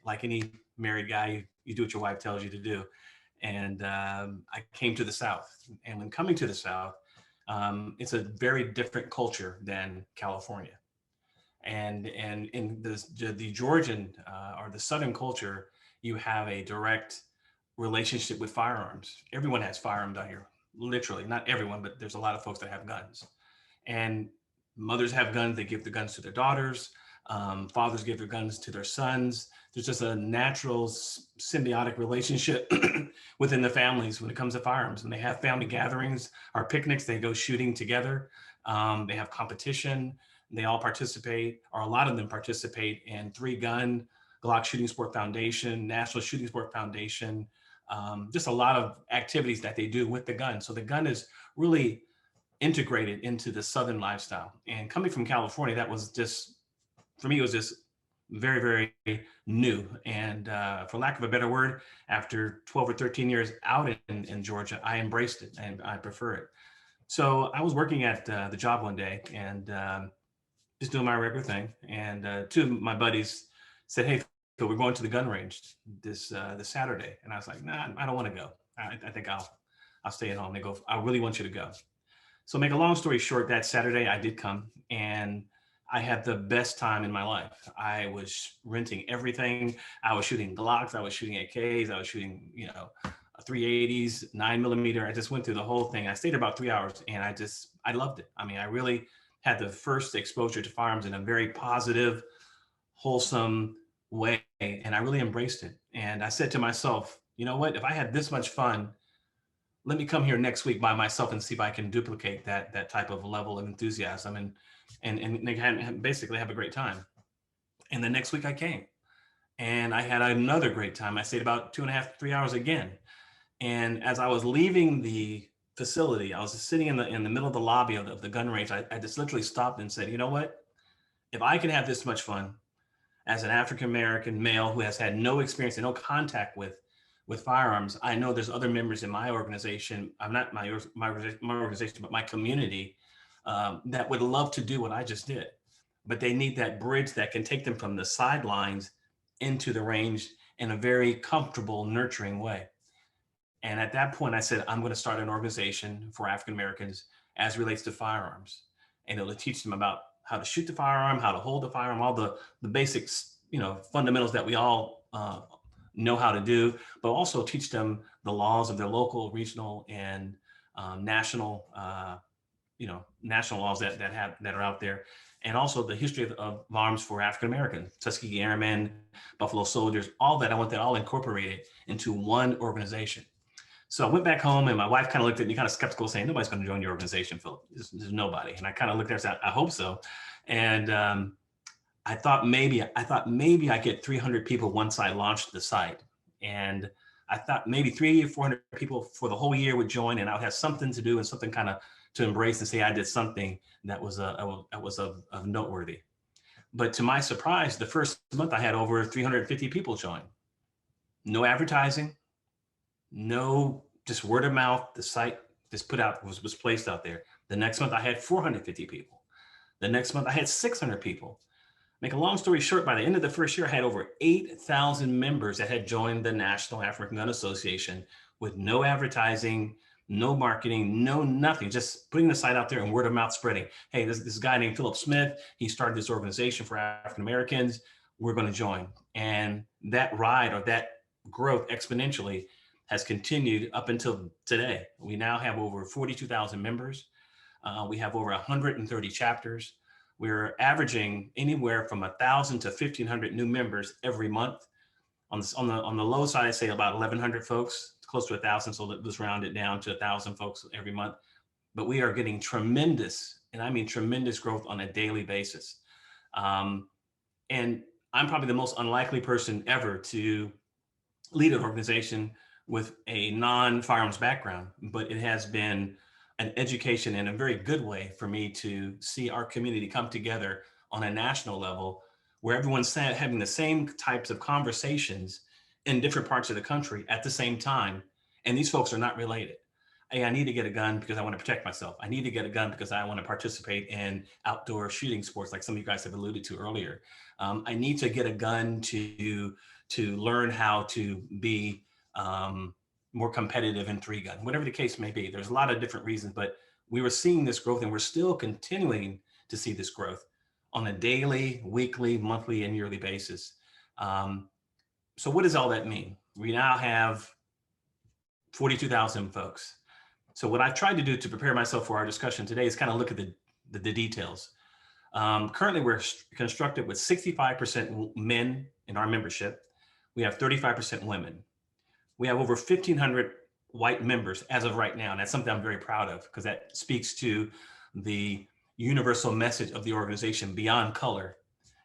S5: like any married guy, you do what your wife tells you to do. And I came to the South. And when coming to the South, it's a very different culture than California. And in the Georgian or the Southern culture, you have a direct relationship with firearms. Everyone has firearms out here, literally. Not everyone, but there's a lot of folks that have guns. And mothers have guns, they give the guns to their daughters. Fathers give their guns to their sons. There's just a natural symbiotic relationship within the families when it comes to firearms. When they have family gatherings or picnics, they go shooting together. They have competition. They all participate, or a lot of them participate in 3-Gun, Glock Shooting Sport Foundation, National Shooting Sport Foundation, just a lot of activities that they do with the gun. So the gun is really integrated into the Southern lifestyle. And coming from California, that was just, for me, it was just very, very new. And for lack of a better word, after 12 or 13 years out in Georgia, I embraced it and I prefer it. So I was working at the job one day and just doing my regular thing. And 2 of my buddies said, "Hey, Phil, we're going to the gun range this Saturday." And I was like, "Nah, I don't want to go. I think I'll stay at home." They go, "I really want you to go." So make a long story short, that Saturday I did come and I had the best time in my life. I was renting everything. I was shooting Glocks. I was shooting AKs. I was shooting, 380s, 9mm. I just went through the whole thing. I stayed about 3 hours and I loved it. I mean, I really had the first exposure to firearms in a very positive, wholesome way. And I really embraced it. And I said to myself, you know what, if I had this much fun, let me come here next week by myself and see if I can duplicate that type of level of enthusiasm and basically have a great time. And the next week I came and I had another great time. I stayed about 2.5, 3 hours again. And as I was leaving the facility, I was just sitting in the middle of the lobby of the gun range. I just literally stopped and said, you know what, if I can have this much fun as an African-American male who has had no experience and no contact with firearms, I know there's other members in my organization, I'm not my organization, but my community, that would love to do what I just did, but they need that bridge that can take them from the sidelines into the range in a very comfortable, nurturing way. And at that point, I said, I'm going to start an organization for African Americans as relates to firearms, and it'll teach them about how to shoot the firearm, how to hold the firearm, all the basics, fundamentals that we all know how to do, but also teach them the laws of their local, regional, and national laws that are out there, and also the history of arms for African Americans, Tuskegee Airmen, Buffalo Soldiers, all that. I want that all incorporated into one organization. So I went back home and my wife kind of looked at me kind of skeptical, saying, "Nobody's going to join your organization, Philip. There's nobody." And I kind of looked at her and said, "I hope so." And I thought maybe I get 300 people once I launched the site. And I thought maybe 300 or 400 people for the whole year would join, and I would have something to do and something kind of to embrace and say I did something that was of noteworthy. But to my surprise, the first month I had over 350 people join. No advertising, no just word of mouth, the site was placed out there. The next month I had 450 people. The next month I had 600 people. Make a long story short, by the end of the first year, I had over 8,000 members that had joined the National African Gun Association with no advertising, no marketing, no nothing, just putting the site out there and word of mouth spreading. Hey, this guy named Philip Smith, he started this organization for African Americans. We're going to join. And that ride, or that growth exponentially, has continued up until today. We now have over 42,000 members. We have over 130 chapters. We're averaging anywhere from 1,000 to 1,500 new members every month. On the low side, I say about 1,100 folks, close to 1,000. So let's round it down to 1,000 folks every month. But we are getting tremendous, and I mean tremendous, growth on a daily basis. And I'm probably the most unlikely person ever to lead an organization with a non-firearms background, but it has been an education in a very good way for me to see our community come together on a national level, where everyone's having the same types of conversations in different parts of the country at the same time. And these folks are not related. Hey, I need to get a gun because I want to protect myself. I need to get a gun because I want to participate in outdoor shooting sports, like some of you guys have alluded to earlier. I need to get a gun to learn how to be more competitive in 3-gun, whatever the case may be. There's a lot of different reasons, but we were seeing this growth, and we're still continuing to see this growth on a daily, weekly, monthly, and yearly basis. So what does all that mean? We now have 42,000 folks. So what I've tried to do to prepare myself for our discussion today is kind of look at the details. Currently, we're constructed with 65% men in our membership. We have 35% women. We have over 1,500 white members as of right now. And that's something I'm very proud of, because that speaks to the universal message of the organization beyond color.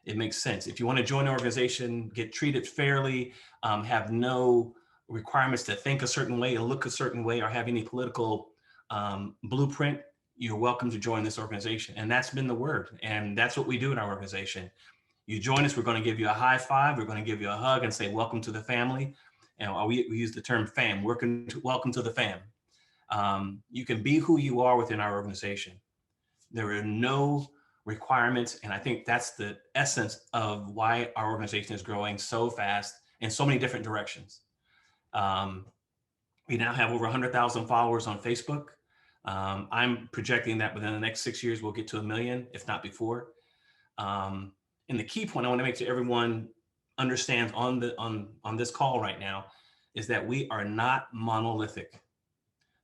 S5: It makes sense. If you want to join an organization, get treated fairly, have no requirements to think a certain way, or look a certain way, or have any political blueprint, you're welcome to join this organization. And that's been the word. And that's what we do in our organization. You join us, we're going to give you a high five. We're going to give you a hug and say, welcome to the family. And we use the term fam, welcome to the fam. You can be who you are within our organization. There are no requirements. And I think that's the essence of why our organization is growing so fast in so many different directions. We now have over 100,000 followers on Facebook. I'm projecting that within the next 6 years, we'll get to 1 million, if not before. And the key point I want to make sure everyone understands on this call right now is that we are not monolithic.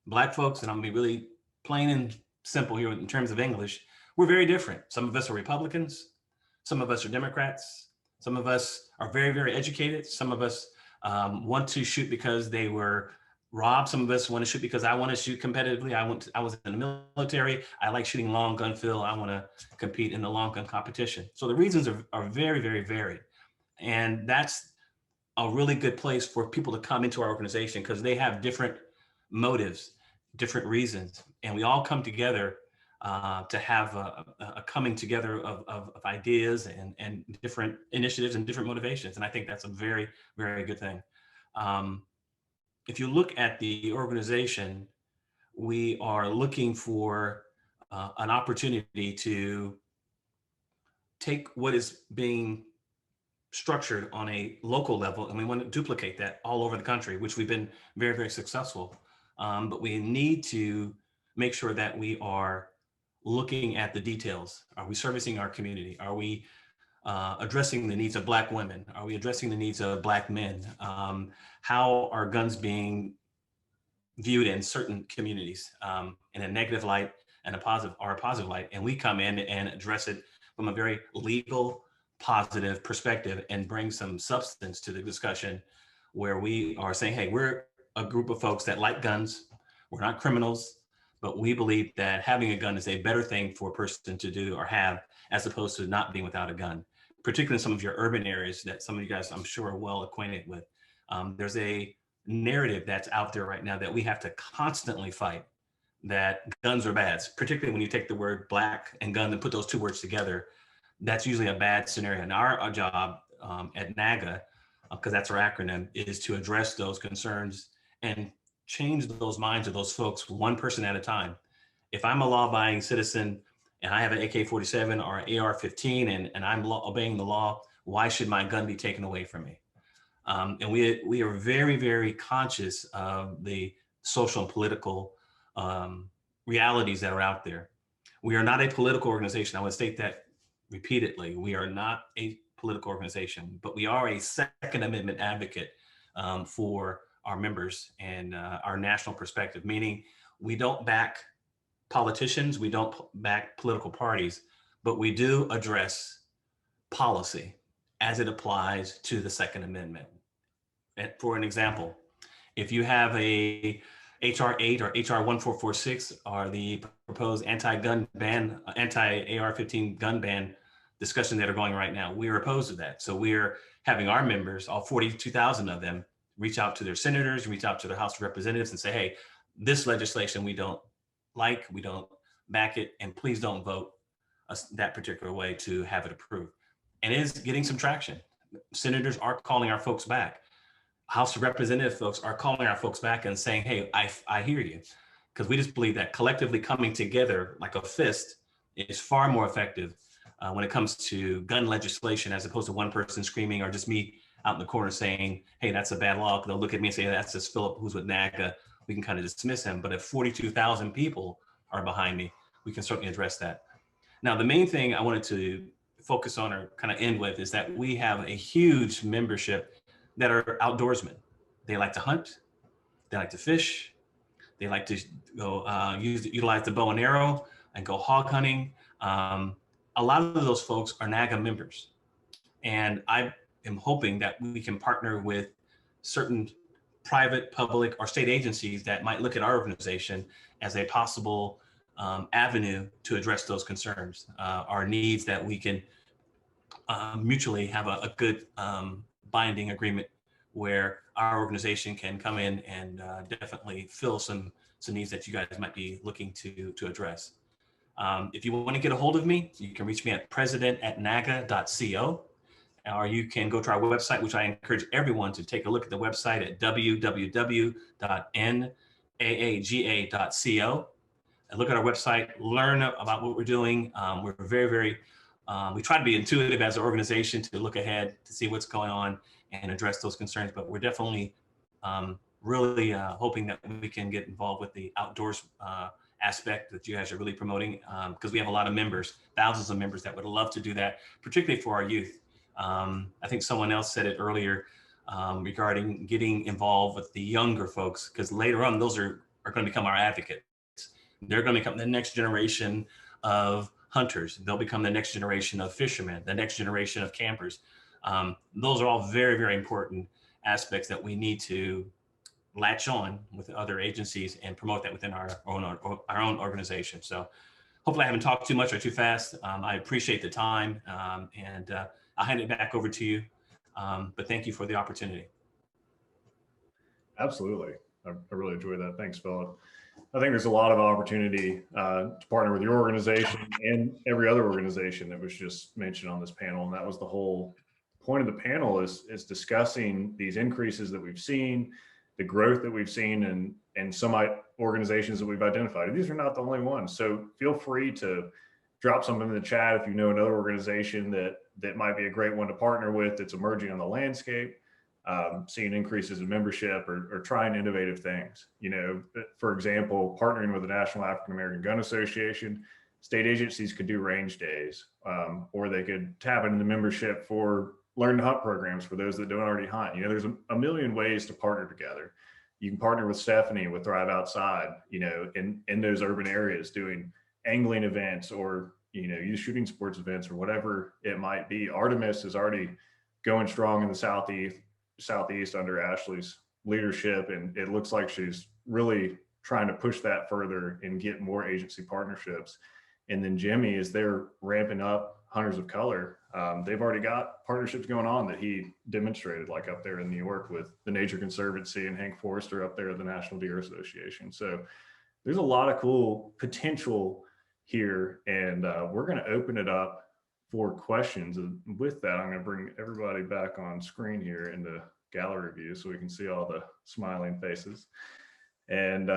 S5: Black folks, and I'm gonna be really plain and simple here in terms of English, we're very different. Some of us are Republicans, some of us are Democrats, some of us are very, very educated. Some of us want to shoot because they were robbed. Some of us want to shoot because I want to shoot competitively. I was in the military. I like shooting long gun fill. I want to compete in the long gun competition. So the reasons are very, very varied. And that's a really good place for people to come into our organization, because they have different motives, different reasons. And we all come together to have a coming together of ideas and different initiatives and different motivations. And I think that's a very, very good thing. If you look at the organization, we are looking for an opportunity to take what is being structured on a local level, and we want to duplicate that all over the country, which we've been very, very successful. But we need to make sure that we are looking at the details. Are we servicing our community? Are we addressing the needs of Black women? Are we addressing the needs of Black men? How are guns being viewed in certain communities in a negative light and a positive light? And we come in and address it from a very legal, positive perspective and bring some substance to the discussion, where we are saying, hey, we're a group of folks that like guns. We're not criminals, but we believe that having a gun is a better thing for a person to do or have, as opposed to not being without a gun, particularly in some of your urban areas that some of you guys, I'm sure, are well acquainted with. There's a narrative that's out there right now that we have to constantly fight, that guns are bad, particularly when you take the word Black and gun and put those two words together. That's usually a bad scenario. And our job at NAGA, because that's our acronym, is to address those concerns and change those minds of those folks one person at a time. If I'm a law-abiding citizen and I have an AK-47 or an AR-15 and I'm obeying the law, why should my gun be taken away from me? And we are very, very conscious of the social and political realities that are out there. We are not a political organization. I want to state that repeatedly. We are not a political organization, but we are a Second Amendment advocate for our members and our national perspective, meaning we don't back politicians, we don't back political parties, but we do address policy as it applies to the Second Amendment. And for an example, if you have a HR 8 or HR 1446 are the proposed anti-gun ban, anti-AR-15 gun ban discussion that are going right now, we are opposed to that. So we're having our members, all 42,000 of them, reach out to their senators, reach out to their House of Representatives and say, hey, this legislation we don't like, we don't back it, and please don't vote that particular way to have it approved. And it is getting some traction. Senators are calling our folks back. House of Representative folks are calling our folks back and saying, hey, I hear you. Because we just believe that collectively coming together like a fist is far more effective when it comes to gun legislation, as opposed to one person screaming or just me out in the corner saying, hey, that's a bad law. They'll look at me and say, that's just Philip who's with NAGA. We can kind of dismiss him. But if 42,000 people are behind me, we can certainly address that. Now, the main thing I wanted to focus on or kind of end with is that we have a huge membership that are outdoorsmen. They like to hunt, they like to fish, they like to go utilize the bow and arrow and go hog hunting. A lot of those folks are NAGA members. And I am hoping that we can partner with certain private, public, or state agencies that might look at our organization as a possible avenue to address those concerns, our needs, that we can mutually have a good binding agreement where our organization can come in and definitely fill some needs that you guys might be looking to address. If you want to get a hold of me, you can reach me at president@naga.co, or you can go to our website, which I encourage everyone to take a look at the website at www.naaga.co. And look at our website, learn about what we're doing. We're very, we try to be intuitive as an organization to look ahead, to see what's going on and address those concerns. But we're definitely really hoping that we can get involved with the outdoors aspect that you guys are really promoting, because we have a lot of members, thousands of members that would love to do that, particularly for our youth. I think someone else said it earlier regarding getting involved with the younger folks, because later on, those are going to become our advocates. They're going to become the next generation of hunters. They'll become the next generation of fishermen, the next generation of campers. Those are all very, very important aspects that we need to latch on with other agencies and promote that within our own organization. So hopefully I haven't talked too much or too fast. I appreciate the time, and I'll hand it back over to you. But thank you for the opportunity.
S1: Absolutely. I really enjoyed that. Thanks, Philip. I think there's a lot of opportunity to partner with your organization and every other organization that was just mentioned on this panel. And that was the whole point of the panel, is discussing these increases that we've seen, the growth that we've seen, and some organizations that we've identified. These are not the only ones. So feel free to drop something in the chat if you know another organization that might be a great one to partner with that's emerging on the landscape, seeing increases in membership or trying innovative things. You know, for example, partnering with the National African American Gun Association, state agencies could do range days, or they could tap into the membership for learn to hunt programs for those that don't already hunt. You know, there's a million ways to partner together. You can partner with Stephanie with Thrive Outside, you know, in those urban areas doing angling events, or, you know, youth shooting sports events, or whatever it might be. Artemis is already going strong in the Southeast under Ashley's leadership. And it looks like she's really trying to push that further and get more agency partnerships. And then Jimmy, as they're ramping up Hunters of Color, they've already got partnerships going on that he demonstrated, like up there in New York with the Nature Conservancy and Hank Forrester up there at the National Deer Association. So there's a lot of cool potential here, and we're going to open it up for questions. And with that, I'm going to bring everybody back on screen here in the gallery view so we can see all the smiling faces. And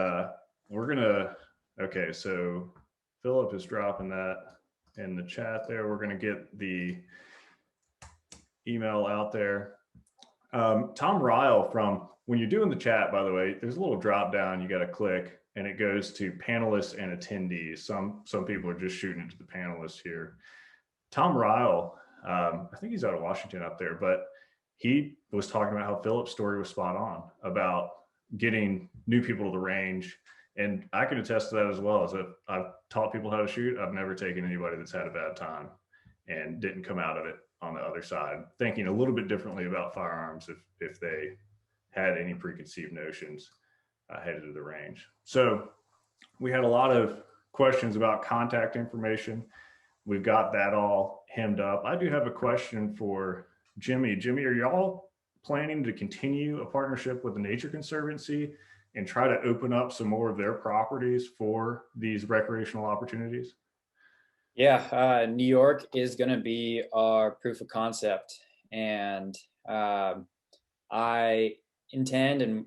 S1: we're gonna, okay, so Philip is dropping that in the chat there. We're gonna get the email out there. Tom Ryle from, when you're doing the chat, by the way, there's a little drop down you got to click and it goes to panelists and attendees. Some people are just shooting into the panelists here. Tom Ryle, I think he's out of Washington up there, but he was talking about how Philip's story was spot on about getting new people to the range. And I can attest to that as well. As I've taught people how to shoot, I've never taken anybody that's had a bad time and didn't come out of it on the other side, thinking a little bit differently about firearms if they had any preconceived notions headed to the range. So we had a lot of questions about contact information. We've got that all hemmed up. I do have a question for Jimmy. Jimmy, are y'all planning to continue a partnership with the Nature Conservancy and try to open up some more of their properties for these recreational opportunities?
S2: Yeah, New York is going to be our proof of concept. And I intend, and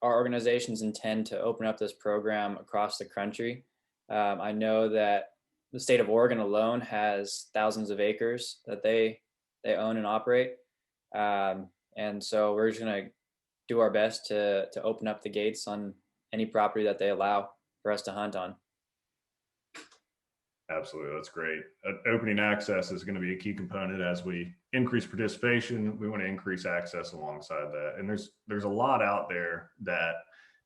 S2: our organizations intend, to open up this program across the country. I know that the state of Oregon alone has thousands of acres that they own and operate. And so we're just going to do our best to open up the gates on any property that they allow for us to hunt on.
S1: Absolutely, that's great. Opening access is going to be a key component as we increase participation. We want to increase access alongside that. And there's a lot out there that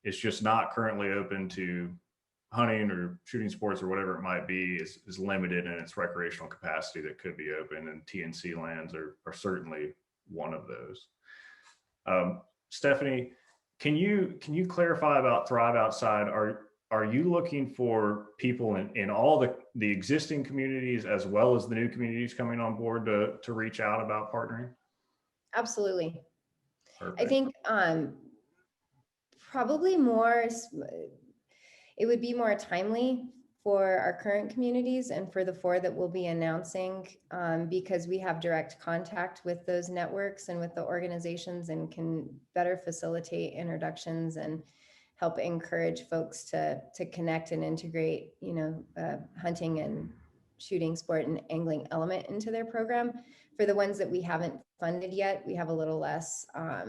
S1: it's just not currently open to hunting or shooting sports or whatever it might be, is limited in its recreational capacity that could be open, and TNC lands are certainly one of those. Stephanie, can you clarify about Thrive Outside? Are you looking for people in all the existing communities as well as the new communities coming on board to reach out about partnering?
S4: Absolutely.
S1: Perfect.
S4: I think probably more, it would be more timely for our current communities and for the 4 that we'll be announcing, because we have direct contact with those networks and with the organizations and can better facilitate introductions and help encourage folks to connect and integrate, hunting and shooting sport and angling element into their program. For the ones that we haven't funded yet, we have a little less, I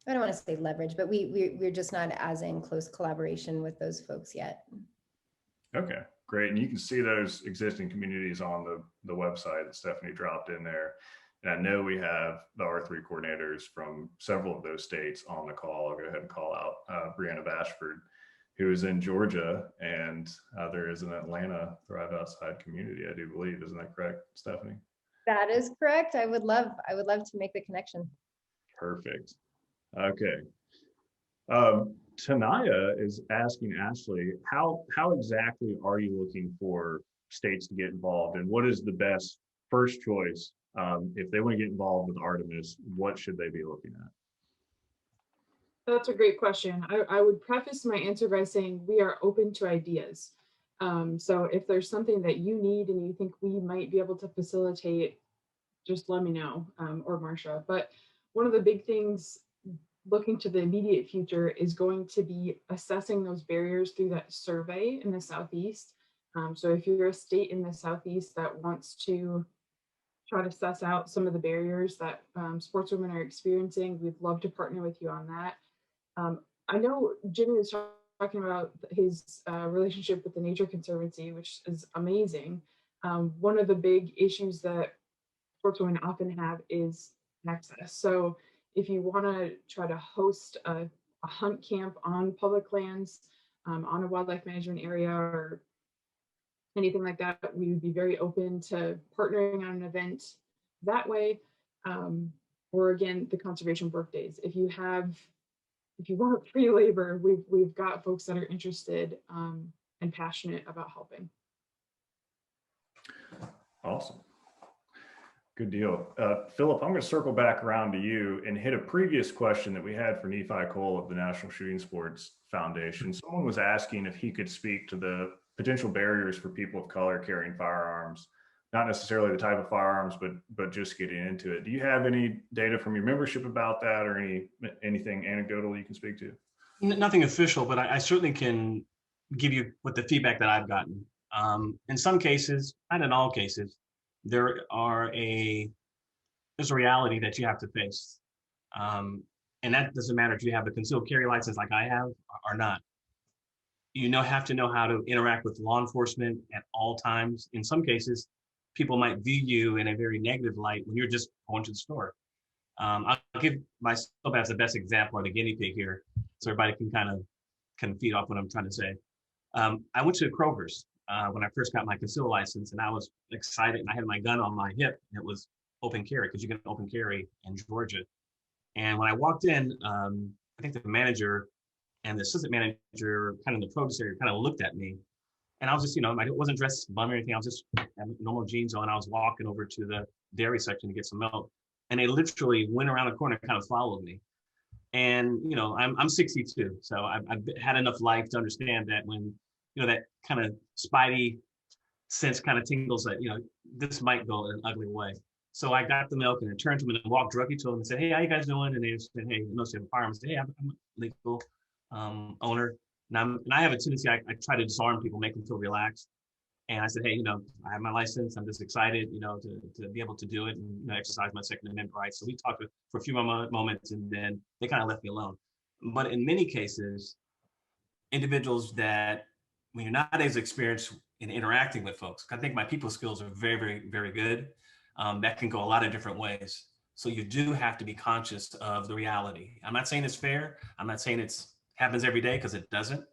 S4: don't want to say leverage, but we're just not as in close collaboration with those folks yet.
S1: Okay, great. And you can see those existing communities on the website that Stephanie dropped in there. And I know we have the R3 coordinators from several of those states on the call. I'll go ahead and call out Brianna Bashford, who is in Georgia, and there is an Atlanta Thrive Outside community, I do believe. Isn't that correct, Stephanie?
S4: That is correct. I would love to make the connection.
S1: Perfect. Okay. Tanaya is asking Ashley, how exactly are you looking for states to get involved, and what is the best first choice? If they want to get involved with Artemis, what should they be looking at?
S3: That's a great question. I would preface my answer by saying we are open to ideas. So if there's something that you need and you think we might be able to facilitate, just let me know, or Marsha. But one of the big things looking to the immediate future is going to be assessing those barriers through that survey in the Southeast. So if you're a state in the Southeast that wants to try to suss out some of the barriers that sportswomen are experiencing, we'd love to partner with you on that. I know Jimmy was talking about his relationship with the Nature Conservancy, which is amazing. One of the big issues that sportswomen often have is access. So if you want to try to host a hunt camp on public lands, on a wildlife management area or anything like that, we would be very open to partnering on an event that way. Or again, the conservation work days. If you want free labor, we've got folks that are interested and passionate about helping.
S1: Awesome. Good deal. Philip, I'm going to circle back around to you and hit a previous question that we had for Nephi Cole of the National Shooting Sports Foundation. Someone was asking if he could speak to the potential barriers for people of color carrying firearms, not necessarily the type of firearms, but just getting into it. Do you have any data from your membership about that, or anything anecdotal you can speak to?
S5: Nothing official, but I certainly can give you what the feedback that I've gotten. In some cases, not in all cases, there are there's a reality that you have to face. And that doesn't matter if you have a concealed carry license like I have or not. You have to know how to interact with law enforcement at all times. In some cases, people might view you in a very negative light when you're just going to the store. I'll give myself as the best example or the guinea pig here, so everybody can kind of feed off what I'm trying to say. I went to Kroger's when I first got my concealed license, and I was excited, and I had my gun on my hip, and it was open carry because you can open carry in Georgia. And when I walked in, I think the manager and the assistant manager, kind of the produce area, kind of looked at me, and I was just, I wasn't dressed bum or anything. I was just had normal jeans on. I was walking over to the dairy section to get some milk, and they literally went around the corner and kind of followed me. And I'm 62, so I've had enough life to understand that when that kind of spidey sense kind of tingles that this might go an ugly way. So I got the milk and I turned to him and walked directly to him and said, "Hey, how you guys doing?" And they said, "Hey, you have a firearm." I said, "Hey, I'm a legal owner." And I have a tendency, I try to disarm people, make them feel relaxed. And I said, "Hey, I have my license. I'm just excited, to be able to do it and exercise my Second Amendment rights." So we talked for a few moments, and then they kind of left me alone. But in many cases, individuals that, when you're not as experienced in interacting with folks, I think my people skills are very, very, very good. That can go a lot of different ways. So you do have to be conscious of the reality. I'm not saying it's fair. I'm not saying it's happens every day, because it doesn't.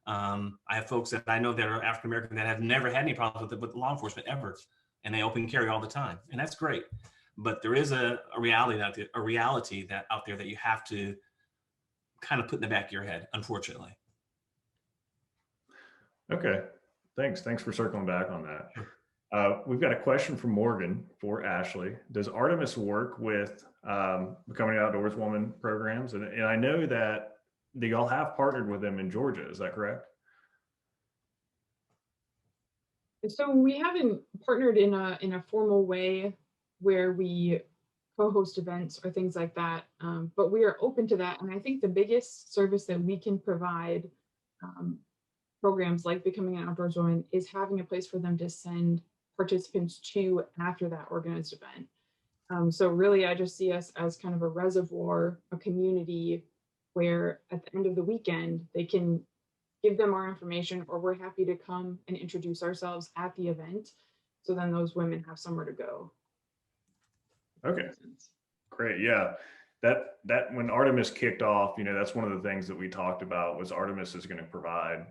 S5: I have folks that I know that are African American that have never had any problems with law enforcement ever, and they open carry all the time, and that's great. But there is a reality that out there that you have to kind of put in the back of your head, unfortunately.
S1: Okay, thanks for circling back on that. We've got a question from Morgan for Ashley. Does Artemis work with Becoming an Outdoors Woman programs? And I know that y'all have partnered with them in Georgia. Is that correct?
S3: So we haven't partnered in a formal way where we co-host events or things like that, but we are open to that. And I think the biggest service that we can provide programs like Becoming an Outdoors Woman is having a place for them to send participants to after that organized event. So really, I just see us as kind of a reservoir, a community where at the end of the weekend, they can give them our information, or we're happy to come and introduce ourselves at the event. So then those women have somewhere to go.
S1: Okay, great. Yeah, that when Artemis kicked off, that's one of the things that we talked about was Artemis is going to provide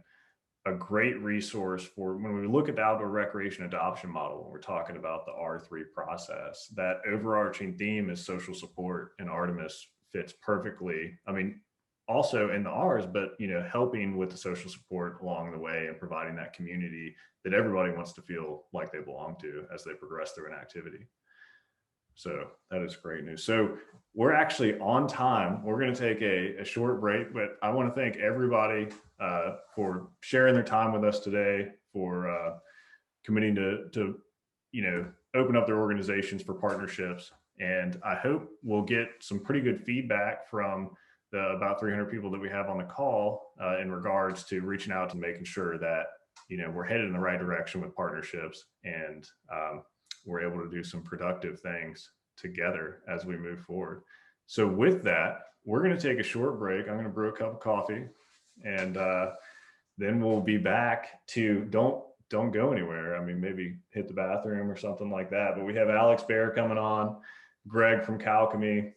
S1: a great resource for when we look at the outdoor recreation adoption model. When we're talking about the R3 process, that overarching theme is social support, and Artemis fits perfectly. I mean, also in the R's, but helping with the social support along the way and providing that community that everybody wants to feel like they belong to as they progress through an activity. So that is great news. So we're actually on time. We're going to take a short break, but I want to thank everybody for sharing their time with us today, for committing to open up their organizations for partnerships. And I hope we'll get some pretty good feedback from the about 300 people that we have on the call in regards to reaching out and making sure that we're headed in the right direction with partnerships, and we're able to do some productive things together as we move forward. So with that, we're going to take a short break. I'm going to brew a cup of coffee, and then we'll be back to don't go anywhere. I mean, maybe hit the bathroom or something like that. But we have Alex Bear coming on, Greg from Calcamy,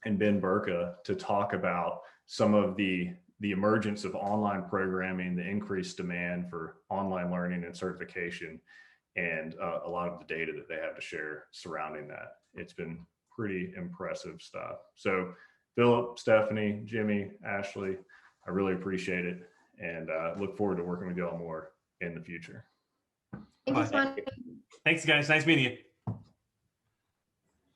S1: and Ben Burka to talk about some of the emergence of online programming, the increased demand for online learning and certification, and a lot of the data that they have to share surrounding that. It's been pretty impressive stuff. So Philip, Stephanie, Jimmy, Ashley, I really appreciate it, and look forward to working with y'all more in the future.
S4: Thank you, Swan.
S5: Thanks, guys. Nice meeting you.